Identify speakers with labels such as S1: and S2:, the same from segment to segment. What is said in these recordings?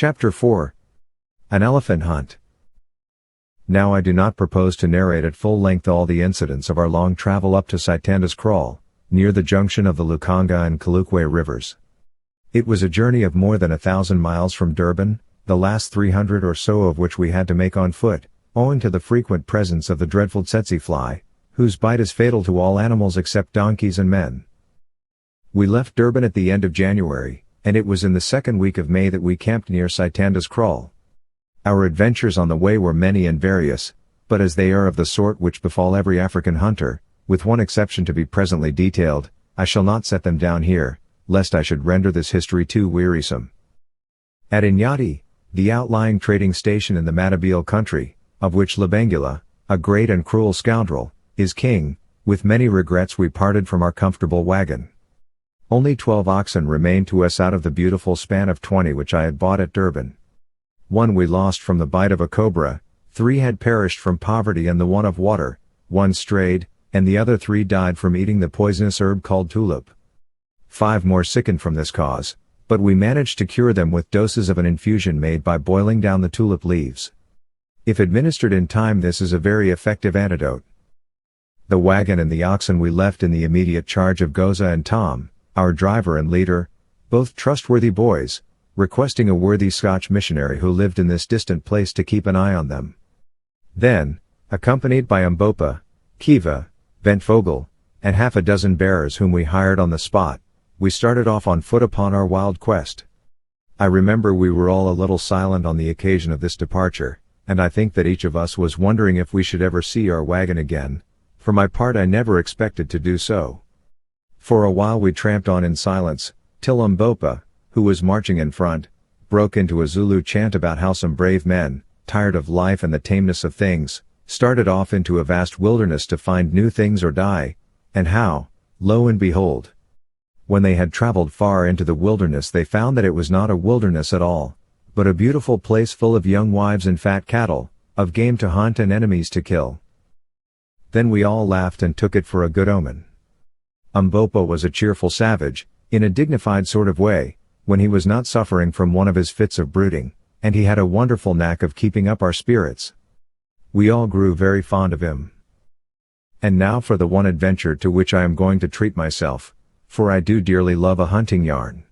S1: Chapter 4. An Elephant Hunt. Now I do not propose to narrate at full length all the incidents of our long travel up to Saitandas Kraal, near the junction of the Lukanga and Kalukwe rivers. It was a journey of more than 1,000 miles from Durban, the last 300 or so of which we had to make on foot, owing to the frequent presence of the dreadful tsetse fly, whose bite is fatal to all animals except donkeys and men. We left Durban at the end of January, and it was in the second week of May that we camped near Saitandas Kraal. Our adventures on the way were many and various, but as they are of the sort which befall every African hunter, with one exception to be presently detailed, I shall not set them down here, lest I should render this history too wearisome. At Inyati, the outlying trading station in the Matabele country, of which Lubengula, a great and cruel scoundrel, is king, with many regrets we parted from our comfortable wagon. Only 12 oxen remained to us out of the beautiful span of 20 which I had bought at Durban. One we lost from the bite of a cobra, 3 had perished from poverty and the want of water, 1 strayed, and the other 3 died from eating the poisonous herb called tulip. 5 more sickened from this cause, but we managed to cure them with doses of an infusion made by boiling down the tulip leaves. If administered in time, this is a very effective antidote. The wagon and the oxen we left in the immediate charge of Goza and Tom, our driver and leader, both trustworthy boys, requesting a worthy Scotch missionary who lived in this distant place to keep an eye on them. Then, accompanied by Mbopa, Kiva, Bentvogel, and half a dozen bearers whom we hired on the spot, we started off on foot upon our wild quest. I remember we were all a little silent on the occasion of this departure, and I think that each of us was wondering if we should ever see our wagon again. For my part, I never expected to do so. For a while we tramped on in silence, till Mbopa, who was marching in front, broke into a Zulu chant about how some brave men, tired of life and the tameness of things, started off into a vast wilderness to find new things or die, and how, lo and behold, when they had traveled far into the wilderness they found that it was not a wilderness at all, but a beautiful place full of young wives and fat cattle, of game to hunt and enemies to kill. Then we all laughed and took it for a good omen. Mbopa was a cheerful savage, in a dignified sort of way, when he was not suffering from one of his fits of brooding, and he had a wonderful knack of keeping up our spirits. We all grew very fond of him. And now for the one adventure to which I am going to treat myself, for I do dearly love a hunting yarn.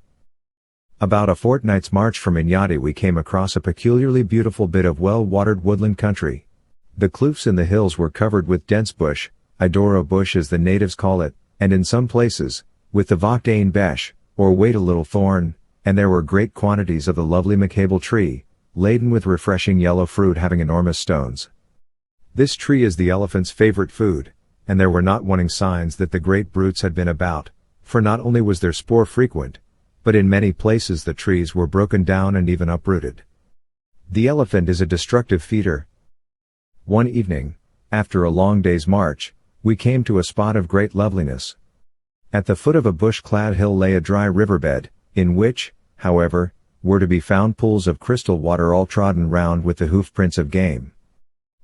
S1: About a fortnight's march from Inyati we came across a peculiarly beautiful bit of well-watered woodland country. The kloofs in the hills were covered with dense bush, idoro bush as the natives call it, and in some places, with the Vokdane besh, or wait a little thorn, and there were great quantities of the lovely Makable tree, laden with refreshing yellow fruit having enormous stones. This tree is the elephant's favorite food, and there were not wanting signs that the great brutes had been about, for not only was their spoor frequent, but in many places the trees were broken down and even uprooted. The elephant is a destructive feeder. One evening, after a long day's march, we came to a spot of great loveliness. At the foot of a bush-clad hill lay a dry riverbed, in which, however, were to be found pools of crystal water all trodden round with the hoof-prints of game.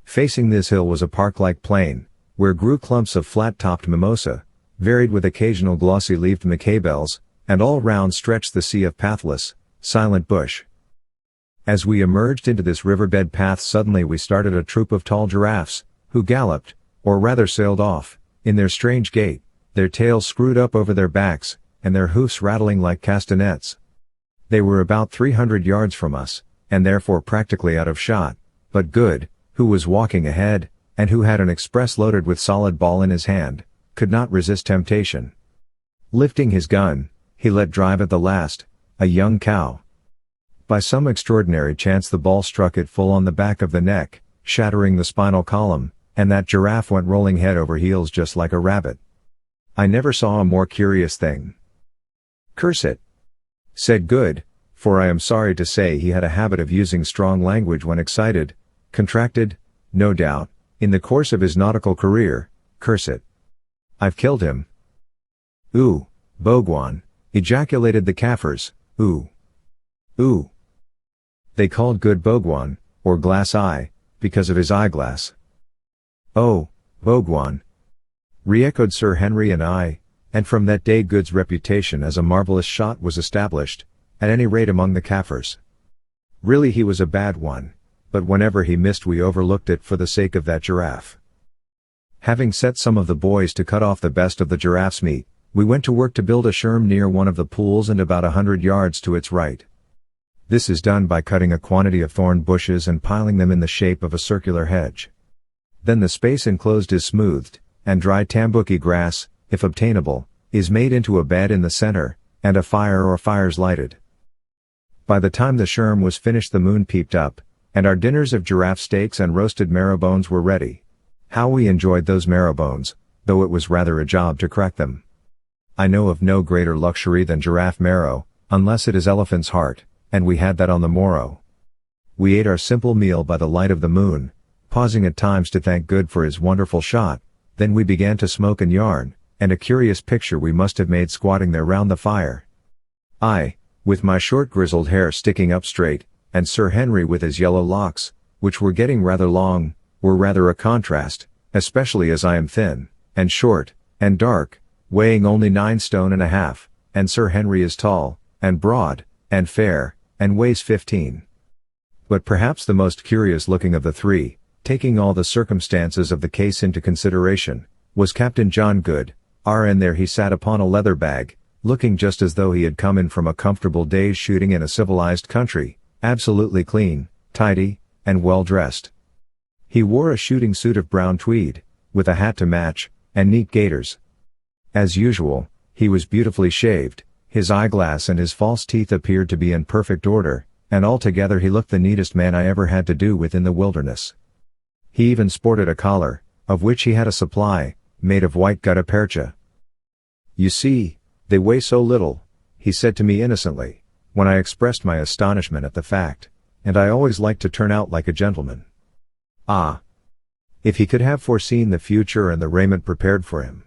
S1: Facing this hill was a park-like plain, where grew clumps of flat-topped mimosa, varied with occasional glossy-leaved macabelles, and all round stretched the sea of pathless, silent bush. As we emerged into this riverbed path suddenly we started a troop of tall giraffes, who galloped, or rather sailed off, in their strange gait, their tails screwed up over their backs, and their hoofs rattling like castanets. They were about 300 yards from us, and therefore practically out of shot, but Good, who was walking ahead, and who had an express loaded with solid ball in his hand, could not resist temptation. Lifting his gun, he let drive at the last, a young cow. By some extraordinary chance the ball struck it full on the back of the neck, shattering the spinal column, and that giraffe went rolling head over heels just like a rabbit. I never saw a more curious thing. "Curse it," said Good, for I am sorry to say he had a habit of using strong language when excited, contracted, no doubt, in the course of his nautical career. "Curse it. I've killed him." "Ooh, Bogwan," ejaculated the Kaffirs. "Ooh. Ooh." They called Good Bogwan, or Glass Eye, because of his eyeglass. "Oh, Bogwan," re-echoed Sir Henry and I, and from that day Good's reputation as a marvelous shot was established, at any rate among the Kaffirs. Really, he was a bad one, but whenever he missed we overlooked it for the sake of that giraffe. Having set some of the boys to cut off the best of the giraffe's meat, we went to work to build a scherm near one of the pools and about 100 yards to its right. This is done by cutting a quantity of thorn bushes and piling them in the shape of a circular hedge. Then the space enclosed is smoothed, and dry tambuki grass, if obtainable, is made into a bed in the center, and a fire or fires lighted. By the time the scherm was finished the moon peeped up, and our dinners of giraffe steaks and roasted marrow bones were ready. How we enjoyed those marrow bones, though it was rather a job to crack them. I know of no greater luxury than giraffe marrow, unless it is elephant's heart, and we had that on the morrow. We ate our simple meal by the light of the moon, pausing at times to thank God for his wonderful shot, then we began to smoke and yarn, and a curious picture we must have made squatting there round the fire. I, with my short grizzled hair sticking up straight, and Sir Henry with his yellow locks, which were getting rather long, were rather a contrast, especially as I am thin, and short, and dark, weighing only 9 stone and a half, and Sir Henry is tall, and broad, and fair, and weighs 15. But perhaps the most curious looking of the three, taking all the circumstances of the case into consideration, was Captain John Good. And there he sat upon a leather bag, looking just as though he had come in from a comfortable day's shooting in a civilized country, absolutely clean, tidy, and well dressed. He wore a shooting suit of brown tweed, with a hat to match, and neat gaiters. As usual, he was beautifully shaved, his eyeglass and his false teeth appeared to be in perfect order, and altogether he looked the neatest man I ever had to do with in the wilderness. He even sported a collar, of which he had a supply, made of white gutta percha. "You see, they weigh so little," he said to me innocently, when I expressed my astonishment at the fact, "and I always like to turn out like a gentleman." Ah! If he could have foreseen the future and the raiment prepared for him.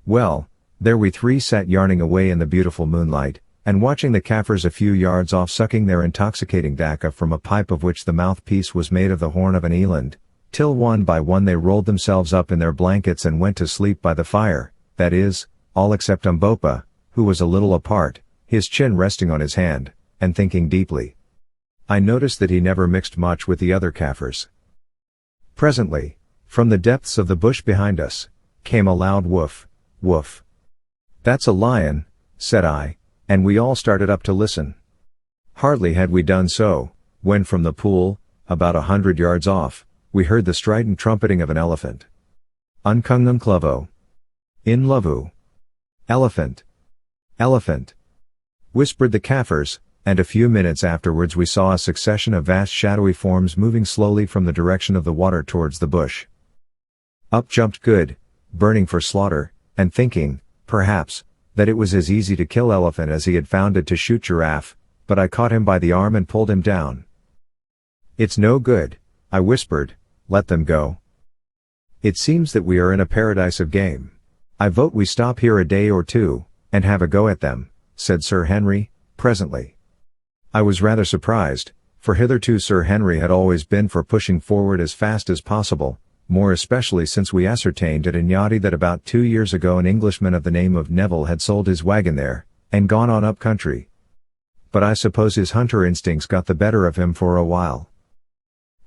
S1: Well, there we three sat yarning away in the beautiful moonlight, and watching the Kaffirs a few yards off sucking their intoxicating dacca from a pipe of which the mouthpiece was made of the horn of an eland, till one by one they rolled themselves up in their blankets and went to sleep by the fire, that is, all except Umbopa, who was a little apart, his chin resting on his hand, and thinking deeply. I noticed that he never mixed much with the other Kaffirs. Presently, from the depths of the bush behind us, came a loud woof, woof. "That's a lion," said I, and we all started up to listen. Hardly had we done so, when from the pool, about 100 yards off, we heard the strident trumpeting of an elephant. "Unkungung Klovo. In Lovu. Elephant. Elephant," whispered the Kaffirs, and a few minutes afterwards we saw a succession of vast shadowy forms moving slowly from the direction of the water towards the bush. Up jumped Good, burning for slaughter, and thinking, perhaps, that it was as easy to kill elephant as he had found it to shoot giraffe, but I caught him by the arm and pulled him down. "It's no good," I whispered, "let them go. It seems that we are in a paradise of game. I vote we stop here a day or two, and have a go at them," said Sir Henry, presently. I was rather surprised, for hitherto Sir Henry had always been for pushing forward as fast as possible, more especially since we ascertained at Inyati that about 2 years ago an Englishman of the name of Neville had sold his wagon there, and gone on up country. But I suppose his hunter instincts got the better of him for a while.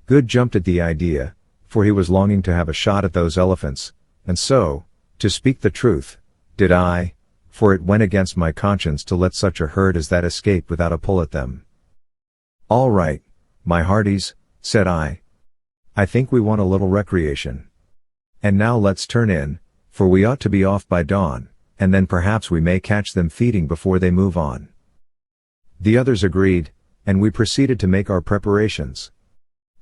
S1: Good jumped at the idea, for he was longing to have a shot at those elephants, and so, to speak the truth, did I, for it went against my conscience to let such a herd as that escape without a pull at them. "All right, my hearties," said I. "I think we want a little recreation. And now let's turn in, for we ought to be off by dawn, and then perhaps we may catch them feeding before they move on." The others agreed, and we proceeded to make our preparations.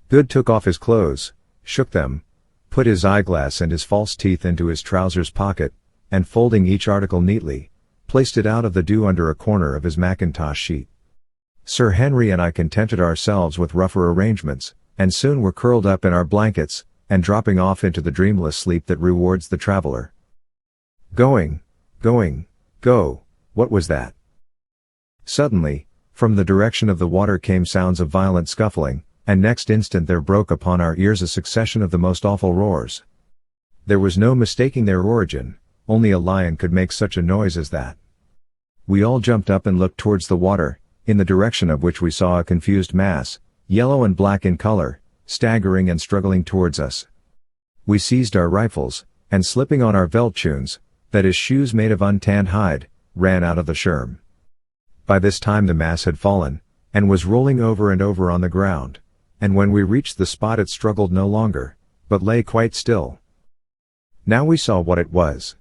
S1: Good took off his clothes, shook them, put his eyeglass and his false teeth into his trousers pocket, and folding each article neatly, placed it out of the dew under a corner of his mackintosh sheet. Sir Henry and I contented ourselves with rougher arrangements, and soon were curled up in our blankets, and dropping off into the dreamless sleep that rewards the traveler. Going, go, what was that? Suddenly, from the direction of the water came sounds of violent scuffling, and next instant there broke upon our ears a succession of the most awful roars. There was no mistaking their origin, only a lion could make such a noise as that. We all jumped up and looked towards the water, in the direction of which we saw a confused mass, yellow and black in color, staggering and struggling towards us. We seized our rifles, and slipping on our velttunes, that is shoes made of untanned hide, ran out of the scherm. By this time the mass had fallen, and was rolling over and over on the ground, and when we reached the spot it struggled no longer, but lay quite still. Now we saw what it was.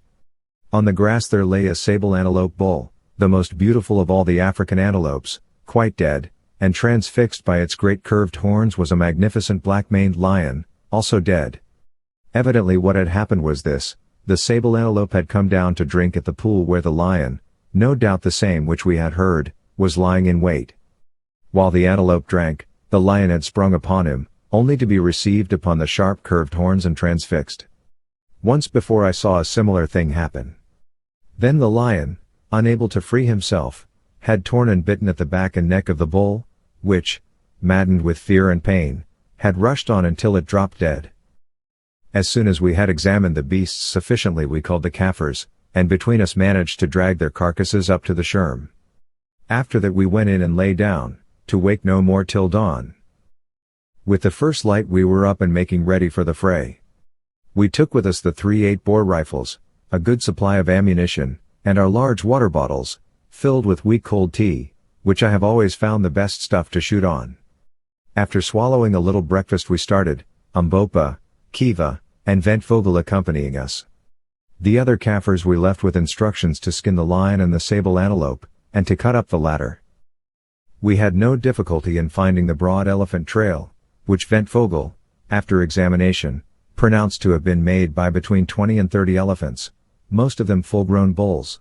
S1: On the grass there lay a sable antelope bull, the most beautiful of all the African antelopes, quite dead, and transfixed by its great curved horns was a magnificent black-maned lion, also dead. Evidently what had happened was this: the sable antelope had come down to drink at the pool where the lion, no doubt the same which we had heard, was lying in wait. While the antelope drank, the lion had sprung upon him, only to be received upon the sharp curved horns and transfixed. Once before I saw a similar thing happen. Then the lion, unable to free himself, had torn and bitten at the back and neck of the bull, which, maddened with fear and pain, had rushed on until it dropped dead. As soon as we had examined the beasts sufficiently we called the Kaffirs, and between us managed to drag their carcasses up to the scherm. After that we went in and lay down, to wake no more till dawn. With the first light we were up and making ready for the fray. We took with us the 3 8-bore rifles, a good supply of ammunition, and our large water bottles, filled with weak cold tea, which I have always found the best stuff to shoot on. After swallowing a little breakfast we started, Umbopa, Kiva, and Ventvogel accompanying us. The other Kaffirs we left with instructions to skin the lion and the sable antelope, and to cut up the latter. We had no difficulty in finding the broad elephant trail, which Ventvogel, after examination, pronounced to have been made by between 20 and 30 elephants, most of them full-grown bulls.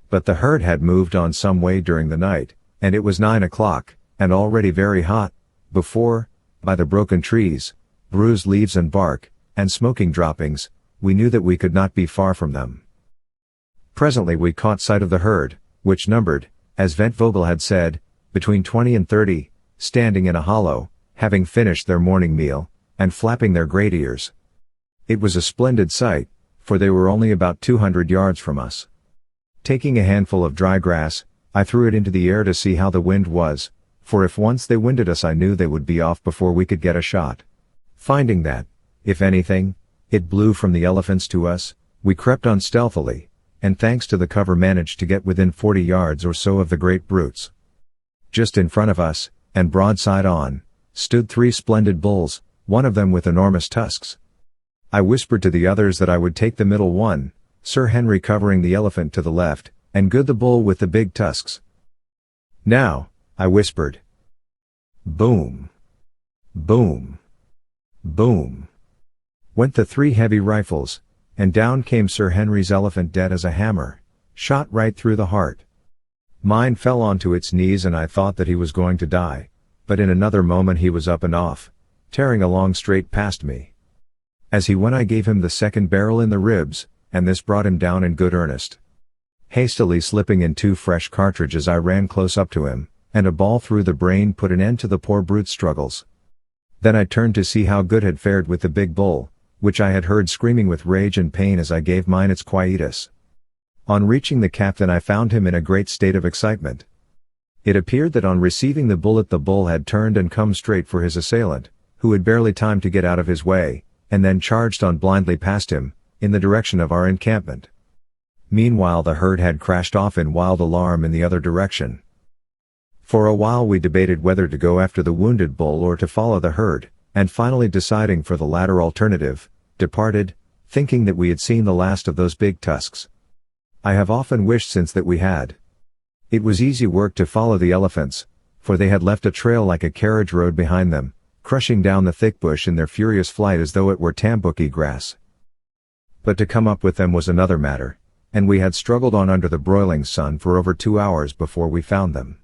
S1: But the herd had moved on some way during the night, and it was 9 o'clock, and already very hot, before, by the broken trees, bruised leaves and bark, and smoking droppings, we knew that we could not be far from them. Presently we caught sight of the herd, which numbered, as Ventvogel had said, between 20 and 30, standing in a hollow, having finished their morning meal, and flapping their great ears. It was a splendid sight, for they were only about 200 yards from us. Taking a handful of dry grass, I threw it into the air to see how the wind was, for if once they winded us I knew they would be off before we could get a shot. Finding that, if anything, it blew from the elephants to us, we crept on stealthily, and thanks to the cover managed to get within 40 yards or so of the great brutes. Just in front of us, and broadside on, stood 3 splendid bulls, one of them with enormous tusks. I whispered to the others that I would take the middle one, Sir Henry covering the elephant to the left, and Good the bull with the big tusks. Now, I whispered. Boom! Boom! Boom! Went the 3 heavy rifles, and down came Sir Henry's elephant dead as a hammer, shot right through the heart. Mine fell onto its knees and I thought that he was going to die, but in another moment he was up and off, tearing along straight past me. As he went I gave him the second barrel in the ribs, and this brought him down in good earnest. Hastily slipping in 2 fresh cartridges I ran close up to him, and a ball through the brain put an end to the poor brute's struggles. Then I turned to see how Good had fared with the big bull, which I had heard screaming with rage and pain as I gave mine its quietus. On reaching the captain I found him in a great state of excitement. It appeared that on receiving the bullet the bull had turned and come straight for his assailant, who had barely time to get out of his way, and then charged on blindly past him, in the direction of our encampment. Meanwhile the herd had crashed off in wild alarm in the other direction. For a while we debated whether to go after the wounded bull or to follow the herd, and finally deciding for the latter alternative, departed, thinking that we had seen the last of those big tusks. I have often wished since that we had. It was easy work to follow the elephants, for they had left a trail like a carriage road behind them, crushing down the thick bush in their furious flight as though it were tambouki grass. But to come up with them was another matter, and we had struggled on under the broiling sun for over 2 hours before we found them.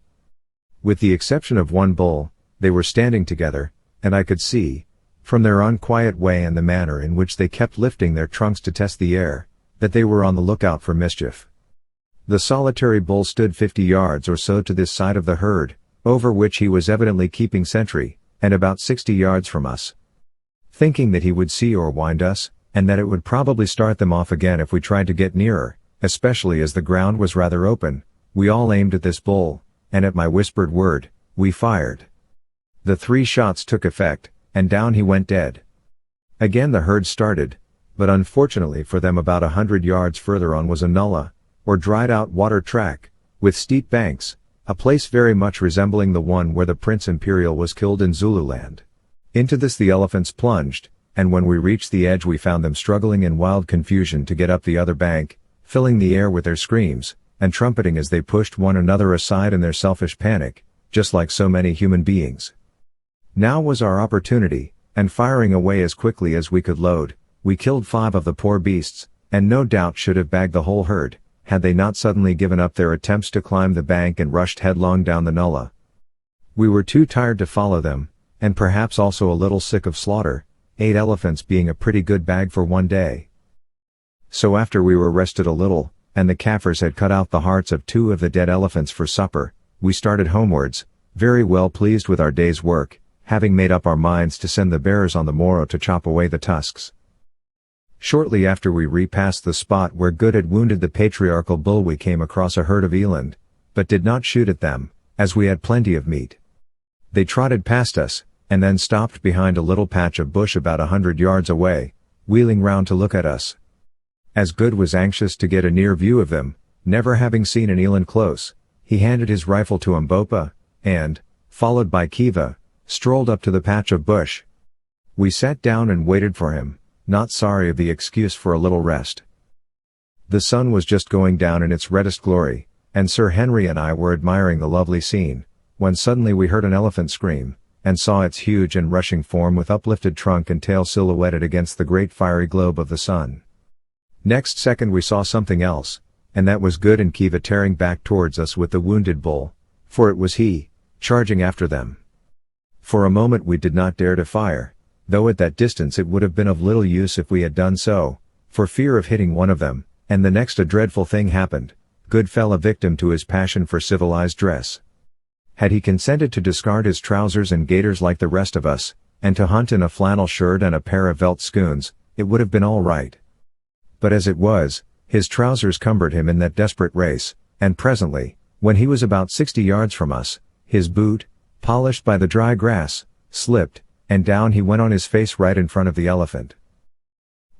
S1: With the exception of one bull, they were standing together, and I could see, from their unquiet way and the manner in which they kept lifting their trunks to test the air, that they were on the lookout for mischief. The solitary bull stood 50 yards or so to this side of the herd, over which he was evidently keeping sentry, and about 60 yards from us. Thinking that he would see or wind us, and that it would probably start them off again if we tried to get nearer, especially as the ground was rather open, we all aimed at this bull, and at my whispered word, we fired. The 3 shots took effect, and down he went dead. Again the herd started, but unfortunately for them about 100 yards further on was a nullah, or dried out water track, with steep banks, a place very much resembling the one where the Prince Imperial was killed in Zululand. Into this the elephants plunged, and when we reached the edge we found them struggling in wild confusion to get up the other bank, filling the air with their screams, and trumpeting as they pushed one another aside in their selfish panic, just like so many human beings. Now was our opportunity, and firing away as quickly as we could load, we killed 5 of the poor beasts, and no doubt should have bagged the whole herd, had they not suddenly given up their attempts to climb the bank and rushed headlong down the nullah. We were too tired to follow them, and perhaps also a little sick of slaughter, 8 elephants being a pretty good bag for one day. So after we were rested a little, and the Kaffirs had cut out the hearts of 2 of the dead elephants for supper, we started homewards, very well pleased with our day's work, having made up our minds to send the bearers on the morrow to chop away the tusks. Shortly after we repassed the spot where Good had wounded the patriarchal bull we came across a herd of eland, but did not shoot at them, as we had plenty of meat. They trotted past us, and then stopped behind a little patch of bush about 100 yards away, wheeling round to look at us. As Good was anxious to get a near view of them, never having seen an eland close, he handed his rifle to Umbopa, and, followed by Kiva, strolled up to the patch of bush. We sat down and waited for him, not sorry of the excuse for a little rest. The sun was just going down in its reddest glory, and Sir Henry and I were admiring the lovely scene, when suddenly we heard an elephant scream, and saw its huge and rushing form with uplifted trunk and tail silhouetted against the great fiery globe of the sun. Next second we saw something else, and that was Good and Kiva tearing back towards us with the wounded bull, for it was he, charging after them. For a moment we did not dare to fire, though at that distance it would have been of little use if we had done so, for fear of hitting one of them, and the next a dreadful thing happened. Good fell a victim to his passion for civilized dress. Had he consented to discard his trousers and gaiters like the rest of us, and to hunt in a flannel shirt and a pair of veldschoons, it would have been all right. But as it was, his trousers cumbered him in that desperate race, and presently, when he was about 60 yards from us, his boot, polished by the dry grass, slipped, and down he went on his face right in front of the elephant.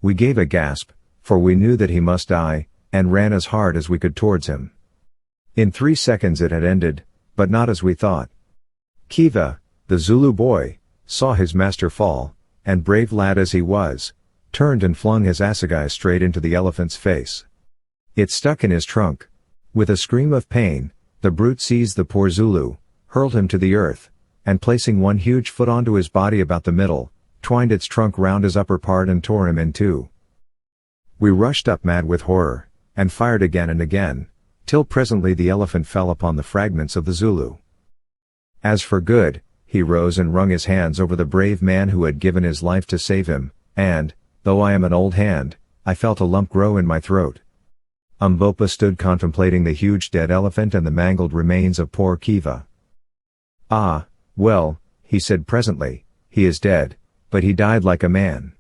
S1: We gave a gasp, for we knew that he must die, and ran as hard as we could towards him. In 3 seconds it had ended, but not as we thought. Kiva, the Zulu boy, saw his master fall, and brave lad as he was, turned and flung his assegai straight into the elephant's face. It stuck in his trunk. With a scream of pain, the brute seized the poor Zulu, hurled him to the earth, and placing one huge foot onto his body about the middle, twined its trunk round his upper part and tore him in 2. We rushed up mad with horror, and fired again and again, till presently the elephant fell upon the fragments of the Zulu. As for Good, he rose and wrung his hands over the brave man who had given his life to save him, and, though I am an old hand, I felt a lump grow in my throat. Umbopa stood contemplating the huge dead elephant and the mangled remains of poor Kiva. "Ah, well," he said presently, "he is dead, but he died like a man."